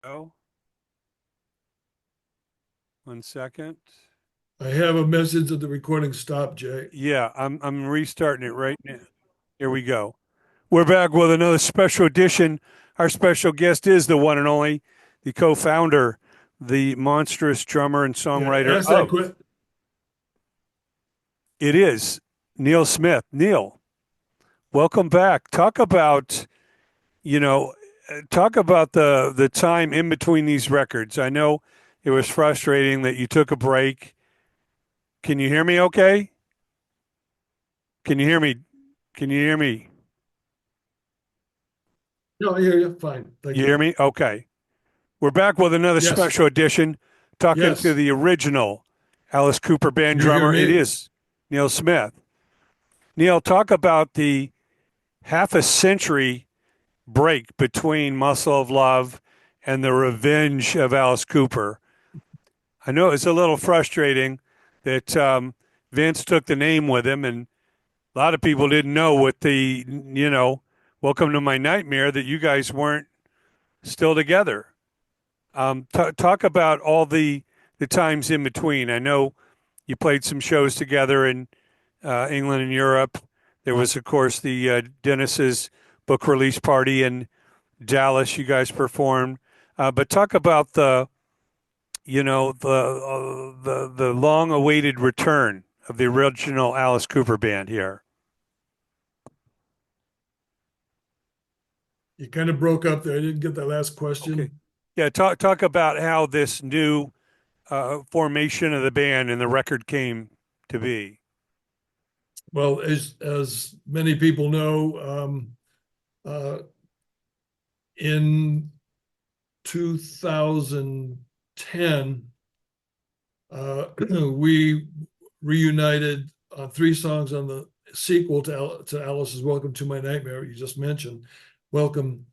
go. 1 second. I have a message that the recording stopped, Jay. Yeah, I'm restarting it right now. Here we go. We're back with another special edition. Our special guest is the one and only, the co-founder, the monstrous drummer and Yeah, songwriter ask that of quick. It Is, Neil Smith. Neil, welcome back. You know, talk about the time in between these records. I know it was frustrating that you took a break. Can you hear me okay? Can you hear me? Can you hear me? No, I hear you. Fine. Thank You you. hear me? Okay. We're back with another Yes. special edition talking to Yes. the original Alice Cooper band Can you hear drummer. It me? is Neil Smith. Neil, talk about the half a century break between Muscle of Love and the revenge of Alice Cooper. I know it's a little frustrating that Vince took the name with him, and a lot of people didn't know what Welcome to My Nightmare, that you guys weren't still together. Talk about all the times in between. I know you played some shows together in England and Europe. There was, of course, the Dennis's book release party in Dallas. You guys performed, but talk about the long-awaited return of the original Alice Cooper band here. You kind of broke up there. I didn't get that last Okay, question. yeah. Talk about how this new formation of the band and the record came to be. Well, as many people know, uh, in 2010, we reunited on three songs on the sequel to Alice's "Welcome to My Nightmare." You just mentioned, "Welcome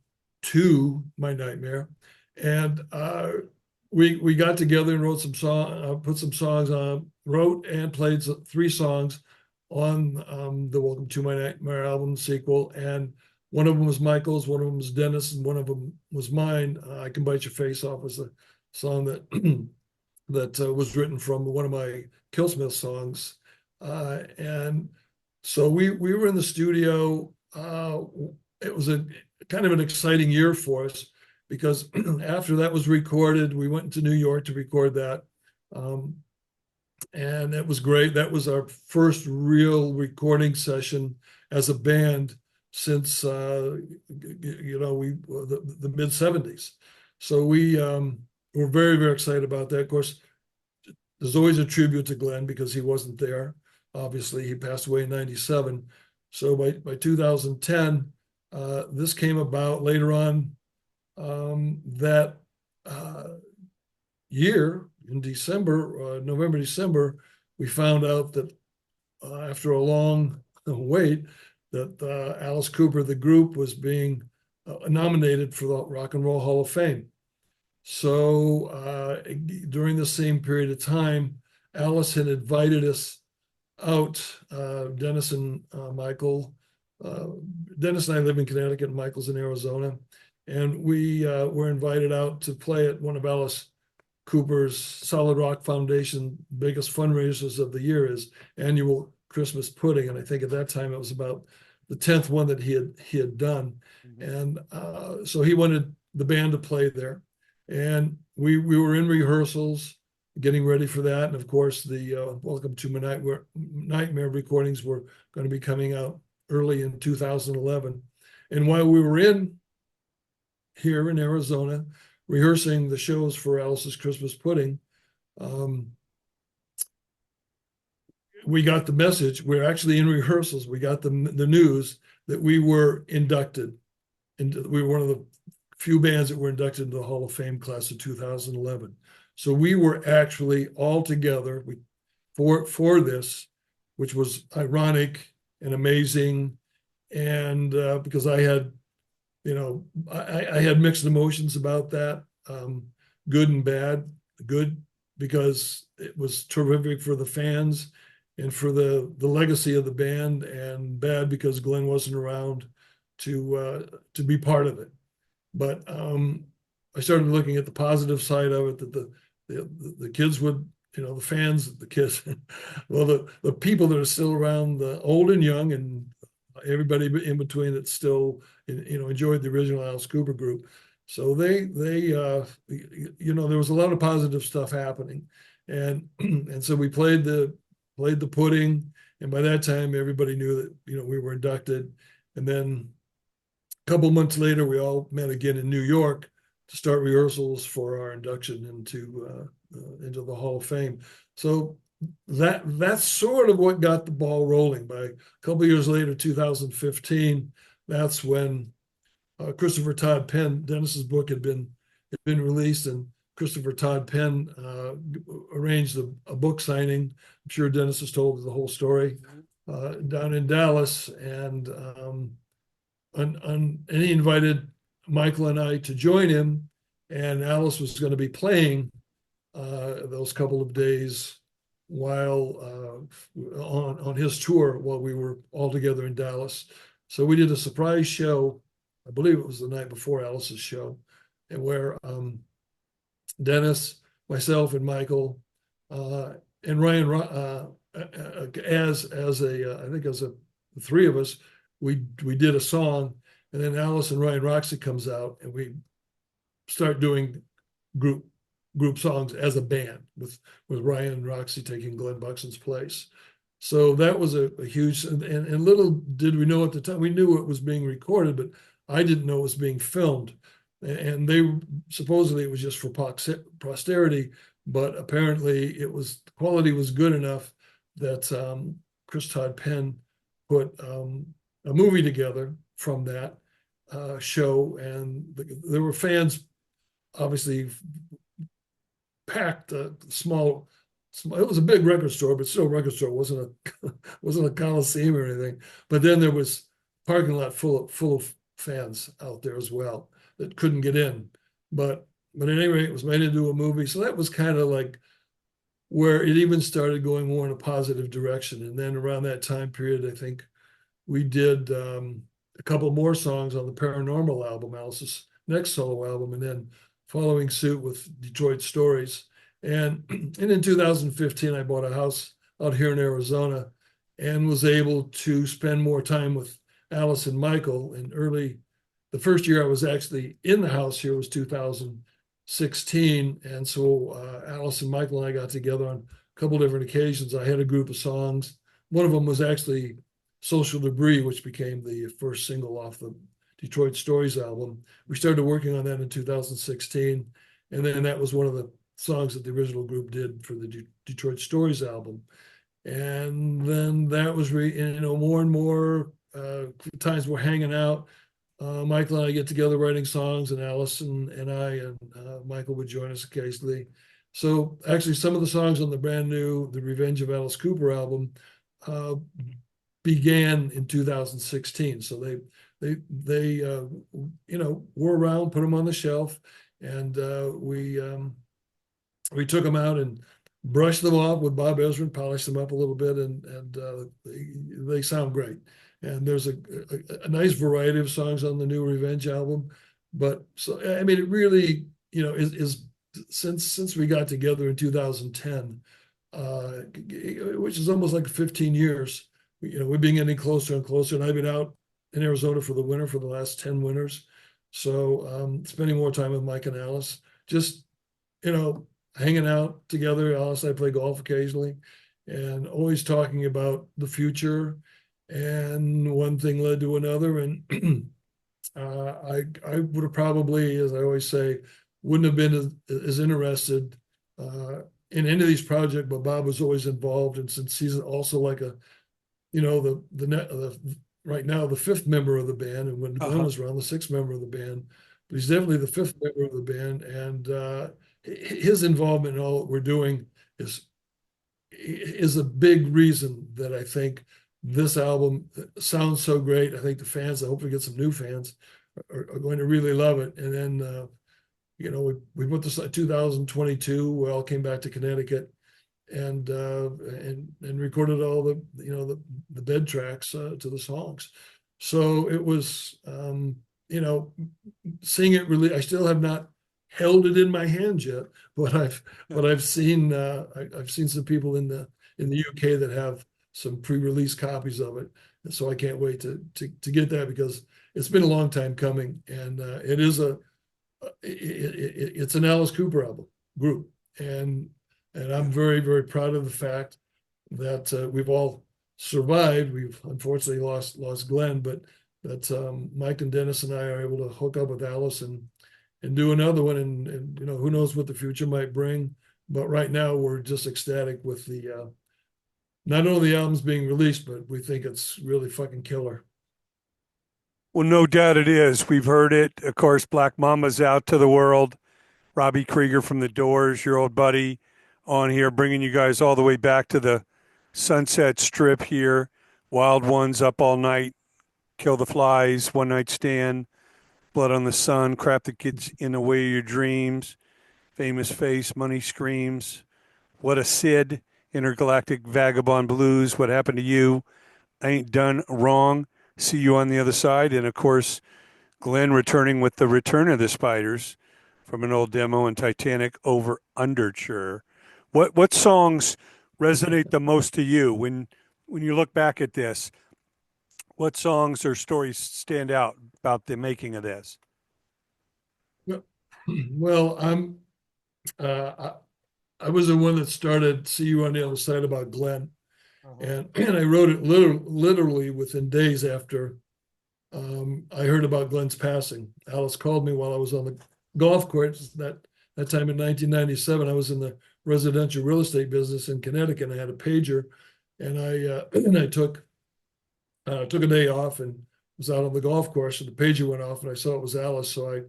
to My Nightmare," and we got together and put some songs on, wrote and played three songs on the "Welcome to My Nightmare" album sequel, and one of them was Michael's, one of them was Dennis, and one of them was mine. "I Can Bite Your Face Off" was a song that that was written from one of my Killsmith songs. And so we were in the studio. It was a kind of an exciting year for us because after that was recorded, we went to New York to record that. Um, and it was great. That was our first real recording session as a band since the mid 70s. So we were very, very excited about that. Of course, there's always a tribute to Glenn because he wasn't there. Obviously, he passed away in '97. So by 2010, this came about later on that year in December, November, December, we found out that after a long wait, that Alice Cooper, the group, was being nominated for the Rock and Roll Hall of Fame. So during the same period of time, Alice had invited us out, Dennis and Michael. Uh, Dennis and I live in Connecticut, and Michael's in Arizona. And we were invited out to play at one of Alice Cooper's Solid Rock Foundation biggest fundraisers of the year, is annual Christmas pudding. And I think at that time it was about the 10th one that he had done. Mm-hmm. And so he wanted the band to play there. And we were in rehearsals, getting ready for that. And of course, the Welcome to My Nightmare recordings were going to be coming out early in 2011. And while we were here in Arizona, rehearsing the shows for Alice's Christmas Pudding, we got the message. We're actually in rehearsals. We got the news that we were inducted. And we were one of the few bands that were inducted into the Hall of Fame class of 2011. So we were actually all together for this, which was ironic and amazing. And because I had, I had mixed emotions about that, good and bad. Good because it was terrific for the fans and for the legacy of the band, and bad because Glenn wasn't around to be part of it. But I started looking at the positive side of it, that the kids would, the fans, the kids, well, the people that are still around, the old and young, and everybody in between that still, enjoyed the original Alice Cooper group. So there was a lot of positive stuff happening, and and so we played the pudding, and by that time everybody knew that we were inducted, and then a couple months later we all met again in New York to start rehearsals for our induction into the Hall of Fame. So that's sort of what got the ball rolling. By a couple of years later, 2015, that's when Christopher Todd Penn, Dennis's book had been released, and Christopher Todd Penn arranged a book signing. I'm sure Dennis has told the whole story down in Dallas, and he invited Michael and I to join him, and Alice was going to be playing those couple of days while on his tour while we were all together in Dallas. So we did a surprise show. I believe it was the night before Alice's show, and where Dennis, myself, and Michael and Ryan, I think as the three of us, we did a song, and then Alice and Ryan Roxy comes out, and we start doing group songs as a band with Ryan and Roxy taking Glenn Buxton's place. So that was a huge, and little did we know at the time, we knew it was being recorded, but I didn't know it was being filmed. And they supposedly it was just for posterity, but apparently the quality was good enough that Chris Todd Penn put a movie together from that show, and there were fans obviously packed a small. It was a big record store, but still a record store. It wasn't a coliseum or anything. But then there was parking lot full of fans out there as well that couldn't get in. But at any rate, it was made into a movie. So that was kind of like where it even started going more in a positive direction. And then around that time period, I think we did a couple more songs on the Paranormal album, Alice's next solo album, and then following suit with Detroit Stories. And in 2015, I bought a house out here in Arizona and was able to spend more time with Alice and Michael. And the first year I was actually in the house here was 2016. And so Alice and Michael and I got together on a couple different occasions. I had a group of songs. One of them was actually Social Debris, which became the first single off the Detroit Stories album. We started working on that in 2016. And then that was one of the songs that the original group did for the Detroit Stories album. And then that was, more and more times we're hanging out. Michael and I get together writing songs, and Alice and I and Michael would join us occasionally. So actually, some of the songs on the brand new The Revenge of Alice Cooper album began in 2016. So they were around, put them on the shelf, and we took them out and brushed them off with Bob Ezrin, polished them up a little bit, and they sound great. And there's a nice variety of songs on the new Revenge album. But so I mean, it really, is since we got together in 2010, which is almost like 15 years. We're being getting closer and closer. And I've been out in Arizona for the winter for the last 10 winters. So spending more time with Mike and Alice, just, hanging out together. Alice and I play golf occasionally, and always talking about the future. And one thing led to another. And I would have probably, as I always say, wouldn't have been as interested in any of these projects, but Bob was always involved. And since he's also like right now the fifth member of the band, and when Glenn was around, the sixth member of the band, but he's definitely the fifth member of the band. And his involvement in all that we're doing is a big reason that I think this album sounds so great. I think the fans, I hope we get some new fans, are going to really love it. And then, we put this in 2022. We all came back to Connecticut and recorded all the bed tracks to the songs. So it was, seeing it really. I still have not held it in my hands yet, but I've seen I've seen some people in the UK that have some pre-release copies of it, and so I can't wait to get that because it's been a long time coming, and it is it's an Alice Cooper album group, and I'm very proud of the fact that we've all survived. We've unfortunately lost Glenn, but that Mike and Dennis and I are able to hook up with Alice and do another one, and you know who knows what the future might bring. But right now we're just ecstatic with the not only the album's being released, but we think it's really fucking killer. Well, no doubt it is. We've heard it. Of course, Black Mama's out to the world. Robbie Krieger from the Doors, your old buddy, on here, bringing you guys all the way back to the Sunset Strip here. Wild Ones, Up All Night, Kill the Flies, One Night Stand, Blood on the Sun, Crap That Gets in the Way of Your Dreams, Famous Face, Money Screams, What a Sid, Intergalactic Vagabond Blues, What Happened to You, Ain't Done Wrong, See You on the Other Side, and of course, Glenn returning with the Return of the Spiders from an old demo and Titanic Over Underture. What songs resonate the most to you when you look back at this? What songs or stories stand out about the making of this? Well, uh, I was the one that started "See You on the Other Side" about Glenn, Uh-huh. and I wrote it literally within days after I heard about Glenn's passing. Alice called me while I was on the golf course. That time in 1997, I was in the residential real estate business in Connecticut. I had a pager, and I and I took a day off and was out on the golf course, and the pager went off, and I saw it was Alice. So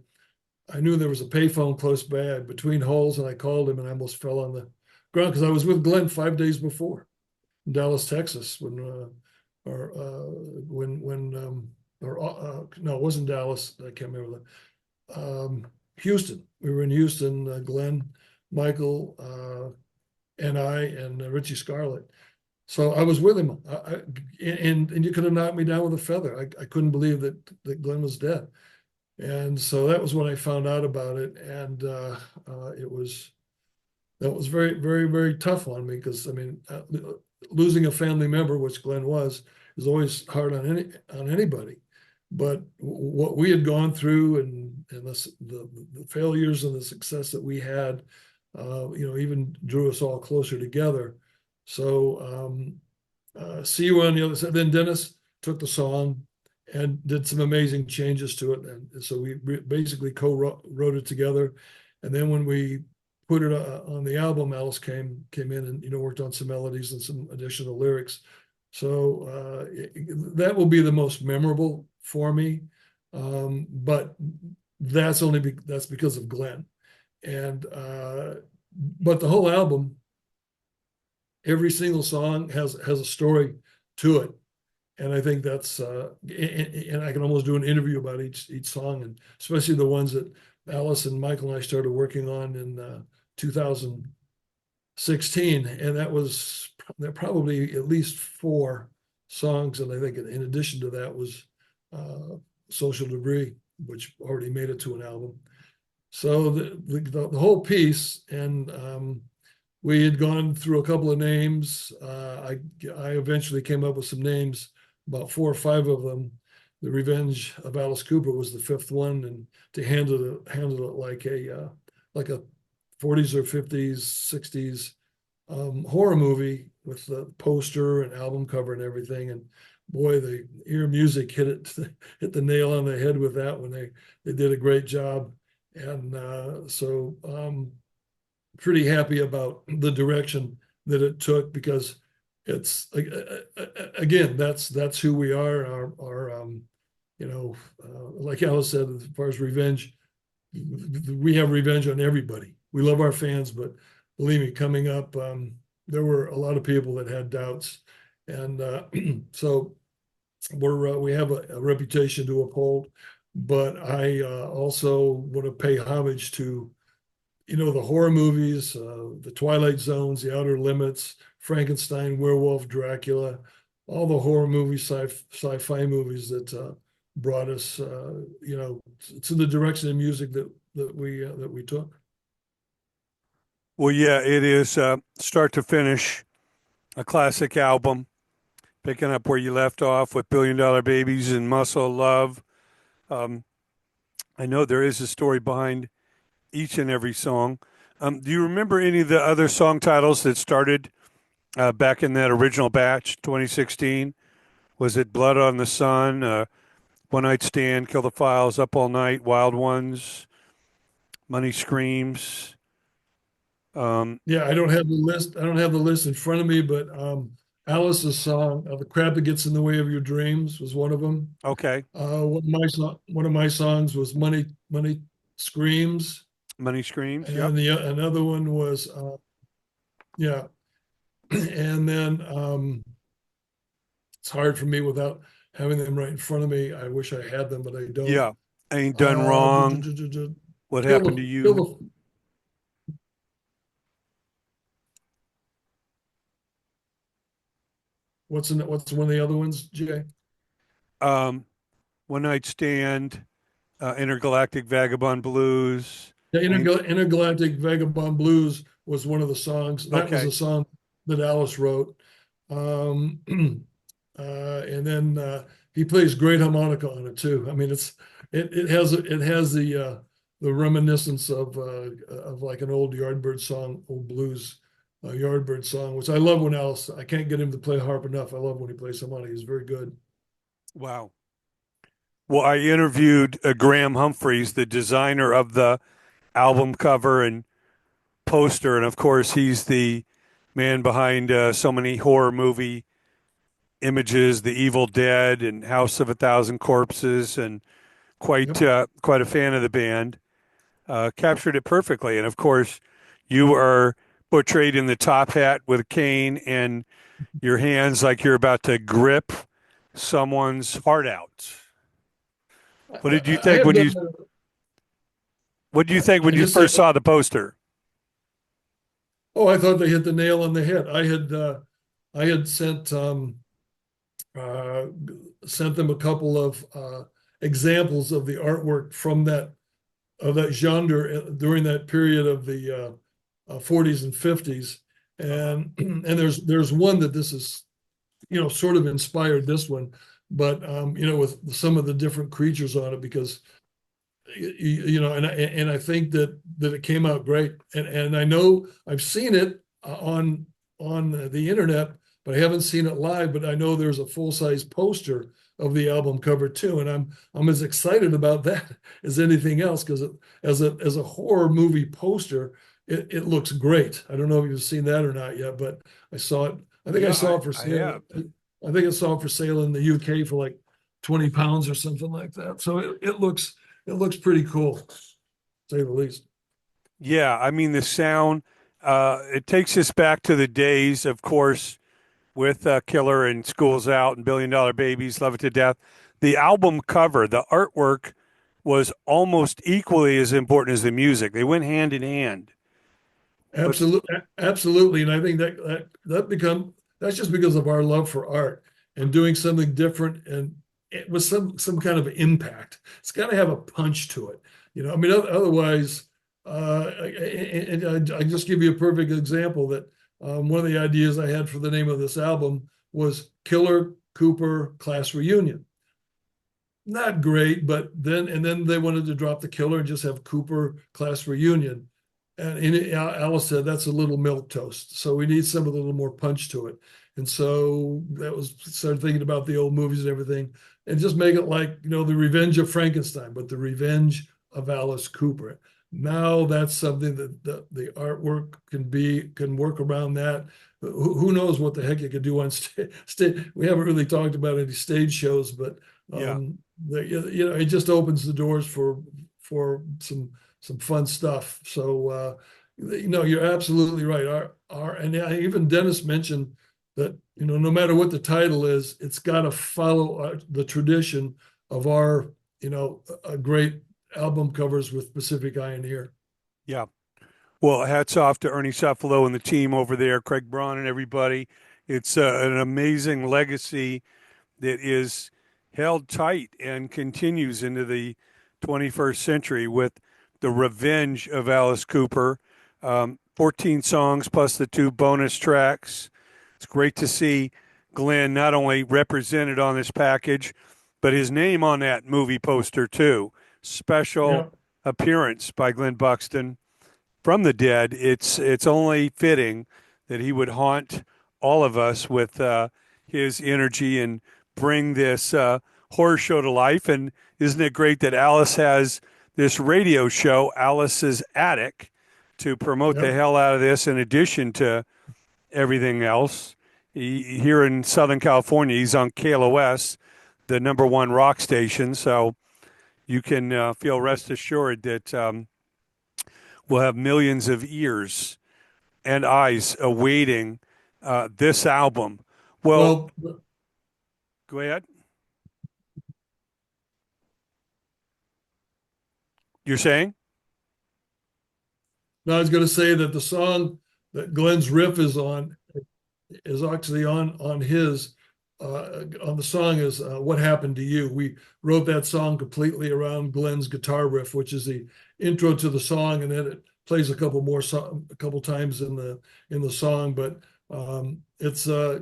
I knew there was a payphone close by between holes, and I called him, and I almost fell on the ground because I was with Glenn 5 days before in Dallas, Texas, or when or no, it wasn't Dallas. I can't remember that. Houston. We were in Houston. Glenn, Michael, and I, and Richie Scarlett. So I was with him, and you could have knocked me down with a feather. I couldn't believe that Glenn was dead, and so that was when I found out about it, and it was that was very tough on me because I mean, losing a family member, which Glenn was, is always hard on anybody. But what we had gone through and the failures and the success that we had, even drew us all closer together. So see you on the other side. Then Dennis took the song and did some amazing changes to it, and so we basically co-wrote it together. And then when we put it on the album, Alice came in and worked on some melodies and some additional lyrics. So that will be the most memorable for me, but that's because of Glenn. And but the whole album, every single song has a story to it, and I think that's and I can almost do an interview about each song, and especially the ones that Alice and Michael and I started working on in 2016, and that was there probably at least 4 songs, and I think in addition to that was Social Debris, which already made it to an album. So the whole piece, and we had gone through a couple of names. I eventually came up with some names, about 4 or 5 of them. The Revenge of Alice Cooper was the 5th one, and to handle it like a 40s or 50s, 60s horror movie with the poster and album cover and everything. And boy, the ear music hit the nail on the head with that one. They did a great job, and so pretty happy about the direction that it took because it's again that's who we are. Our like Alice said, as far as revenge, we have revenge on everybody. We love our fans, but believe me, coming up, there were a lot of people that had doubts, and so we have a reputation to uphold. But I also want to pay homage to the horror movies, the Twilight Zones, the Outer Limits, Frankenstein, Werewolf, Dracula, all the horror movies, sci-fi movies that brought us, to the direction of music that we took. Well, yeah, it is start to finish a classic album, picking up where you left off with Billion Dollar Babies and Muscle Love. Um, I know there is a story behind each and every song. Do you remember any of the other song titles that started back in that original batch, 2016? Was it Blood on the Sun, One Night Stand, Kill the Files, Up All Night, Wild Ones, Money Screams? Um, Yeah, I don't have the list. I don't have the list in front of me, but Alice's song, "The Crap That Gets in the Way of Your Dreams," was one of them. okay, One of my songs was "Money Screams," Money Screams, yep. and the another one was yeah, and then it's hard for me without having them right in front of me. I wish I had them, but I don't. Yeah, Ain't Done Wrong. What Kill Happened to kill You? the what's one of the other ones, Jay? Um, One Night Stand, Intergalactic Vagabond Blues. Yeah, Ain't Intergalactic Vagabond Blues was one of the songs. That was okay. a song that Alice wrote. Um, and then he plays great harmonica on it too. I mean, it has the reminiscence of like an old Yardbird song, old blues Yardbird song, which I love when Alice. I can't get him to play harp enough. I love when he plays harmonica. He's very good. Wow. Well, I interviewed Graham Humphreys, the designer of the album cover and poster, and of course, he's the man behind so many horror movie images, The Evil Dead and House of a Thousand Corpses, and Yep. quite a fan of the band. Captured it perfectly, and of course, you are portrayed in the top hat with a cane and your hands like you're about to grip someone's heart out. What did you I think have when done. you What did you think when I you just say, first saw the poster? oh, I thought they hit the nail on the head. I had uh, sent them a couple of examples of the artwork from that genre during that period of the 40s and 50s, Uh-huh. and there's one that this is sort of inspired this one, but with some of the different creatures on it because and I think that it came out great, and I know I've seen it on the internet, but I haven't seen it live. But I know there's a full size poster of the album cover too, and I'm as excited about that as anything else because as a horror movie poster, it looks great. I don't know if you've seen that or not yet, but I saw it. I think I Yeah, saw it for I sale. have. I think I saw it for sale in the UK for like 20 pounds or something like that. So it looks pretty cool, to say the least. Yeah, I mean the sound. It takes us back to the days, of course, with Killer and Schools Out and Billion Dollar Babies, Love It to Death. The album cover, the artwork was almost equally as important as the music. They went hand in hand. What's Absolutely, absolutely, and I think that's just because of our love for art and doing something different and with some kind of impact. It's got to have a punch to it, I mean, otherwise, and I just give you a perfect example that one of the ideas I had for the name of this album was Killer Cooper Class Reunion. Not great, but then they wanted to drop the Killer and just have Cooper Class Reunion. And Alice said that's a little milk toast, so we need some of a little more punch to it. And so that was started thinking about the old movies and everything, and just make it like the Revenge of Frankenstein, but the Revenge of Alice Cooper. Now that's something that the artwork can work around that. Who knows what the heck you could do on stage? We haven't really talked about any stage shows, but yeah, um, it just opens the doors for some fun stuff. So you're absolutely right. Our and even Dennis mentioned that no matter what the title is, it's got to follow the tradition of our a great album covers with Pacific Eye and Ear. yeah. Well, hats off to Ernie Cephalo and the team over there, Craig Braun and everybody. It's an amazing legacy that is held tight and continues into the 21st century with The Revenge of Alice Cooper. 14 songs plus the two bonus tracks. It's great to see Glenn not only represented on this package, but his name on that movie poster too. Special Yeah. appearance by Glenn Buxton from the dead. It's only fitting that he would haunt all of us with his energy and bring this horror show to life. And isn't it great that Alice has this radio show, Alice's Attic, to promote the Yep. hell out of this in addition to everything else? Here in Southern California, he's on KLOS, the number one rock station. So you can feel rest assured that we'll have millions of ears and eyes awaiting this album. Well, Well, go ahead. You're saying? no, I was going to say that the song that Glenn's riff is actually on his on the song is "What Happened to You." We wrote that song completely around Glenn's guitar riff, which is the intro to the song, and then it plays a couple times in the song. But it's I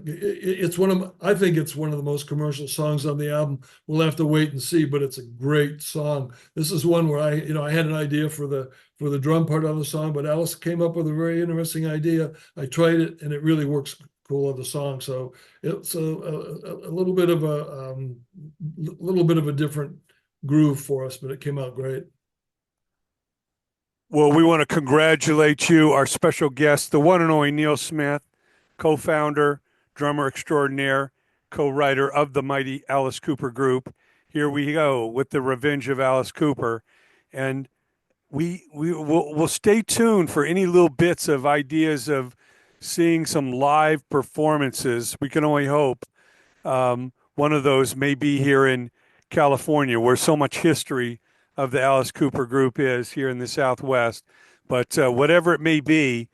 think it's one of the most commercial songs on the album. We'll have to wait and see, but it's a great song. This is one where I had an idea for the drum part of the song, but Alice came up with a very interesting idea. I tried it, and it really works cool of the song. So it's a little bit of a different groove for us, but it came out great. Well, we want to congratulate you, our special guest, the one and only Neil Smith, co founder, drummer extraordinaire, co writer of the mighty Alice Cooper Group. Here we go with the Revenge of Alice Cooper. And we'll stay tuned for any little bits of ideas of seeing some live performances. We can only hope one of those may be here in California, where so much history of the Alice Cooper Group is here in the Southwest. But whatever it may be,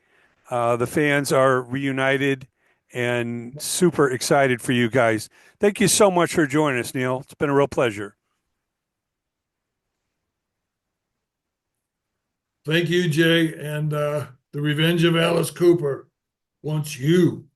the fans are reunited and super excited for you guys. Thank you so much for joining us, Neil. It's been a real pleasure. Thank you, Jay. And the Revenge of Alice Cooper wants you.